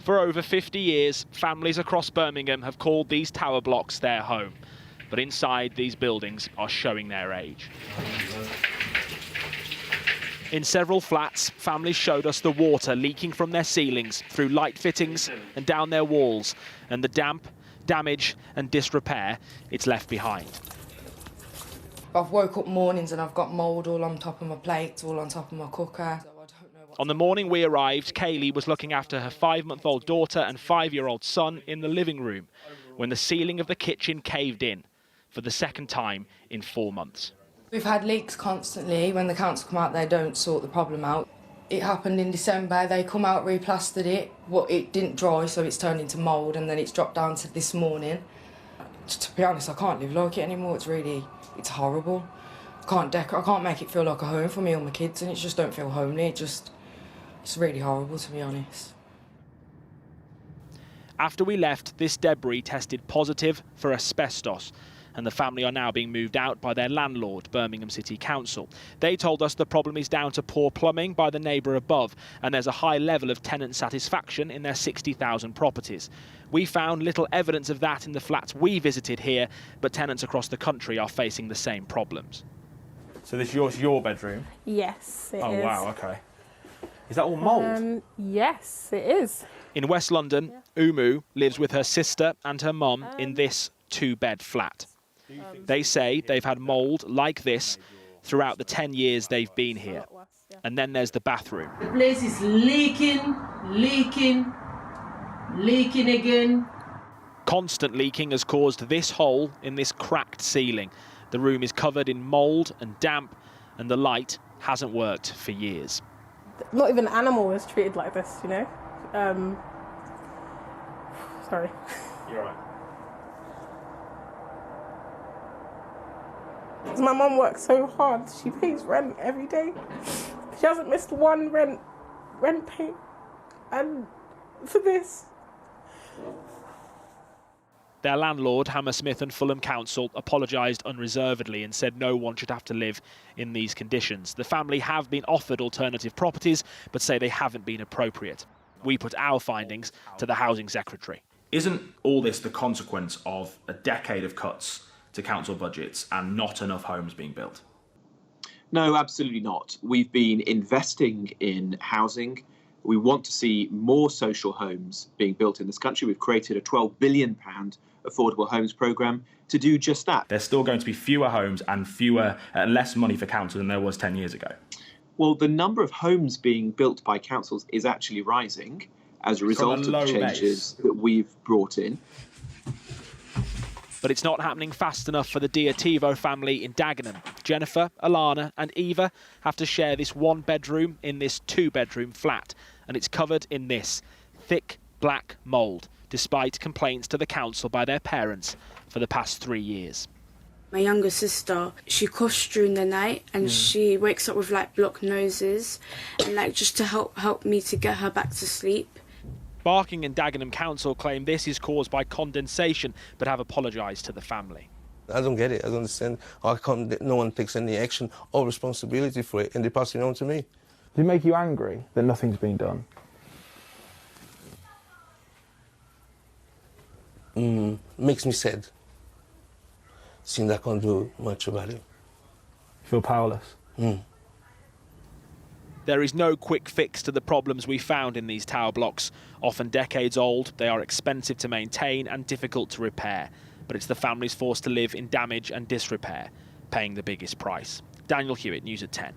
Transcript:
For over 50 years, families across Birmingham have called these tower blocks their home. But inside, these buildings are showing their age. In several flats, families showed us the water leaking from their ceilings through light fittings and down their walls, and the damp, damage and disrepair it's left behind. I've woke up mornings and I've got mould all on top of my plates, all on top of my cooker. On the morning we arrived, Kaylee was looking after her 5-month-old daughter and 5-year-old son in the living room when the ceiling of the kitchen caved in for the second time in 4 months. We've had leaks constantly. When the council come out, they don't sort the problem out. It happened in December. They come out, replastered it, but it didn't dry, so it's turned into mould, and then it's dropped down to this morning. To be honest, I can't live like it anymore. It's horrible. I can't make it feel like a home for me or my kids, and it just don't feel homely. It's really horrible, to be honest. After we left, this debris tested positive for asbestos, and the family are now being moved out by their landlord, Birmingham City Council. They told us the problem is down to poor plumbing by the neighbour above, and there's a high level of tenant satisfaction in their 60,000 properties. We found little evidence of that in the flats we visited here, but tenants across the country are facing the same problems. So this is your bedroom? Yes, it is. Oh wow, okay. Is that all mould? Yes, it is. In West London, Umu lives with her sister and her mum in this 2-bed flat. They say they've had mould like this throughout the 10 years they've been here. And then there's the bathroom. The place is leaking again. Constant leaking has caused this hole in this cracked ceiling. The room is covered in mould and damp, and the light hasn't worked for years. Not even an animal is treated like this, you know? Sorry. You're right. My mum works so hard. She pays rent every day. She hasn't missed one rent pay. And for this. Their landlord, Hammersmith and Fulham Council, apologised unreservedly and said no one should have to live in these conditions. The family have been offered alternative properties, but say they haven't been appropriate. We put our findings to the Housing Secretary. Isn't all this the consequence of a decade of cuts to council budgets and not enough homes being built? No, absolutely not. We've been investing in housing. We want to see more social homes being built in this country. We've created a £12 billion affordable homes programme to do just that. There's still going to be fewer homes and less money for councils than there was 10 years ago. Well, the number of homes being built by councils is actually rising as a result of the changes that we've brought in. But it's not happening fast enough for the Diativo family in Dagenham. Jennifer, Alana and Eva have to share this 1-bedroom in this 2-bedroom flat, and it's covered in this thick black mould, despite complaints to the council by their parents for the past 3 years. My younger sister, she coughs during the night and she wakes up with like blocked noses, and like just to help me to get her back to sleep. Barking and Dagenham Council claim this is caused by condensation, but have apologised to the family. I don't get it. I don't understand how come no one takes any action or responsibility for it, and they pass it on to me. Does it make you angry that nothing's been done? Makes me sad, seeing that I can't do much about it. You feel powerless? There is no quick fix to the problems we found in these tower blocks. Often decades old, they are expensive to maintain and difficult to repair. But it's the families forced to live in damage and disrepair, paying the biggest price. Daniel Hewitt, News at 10.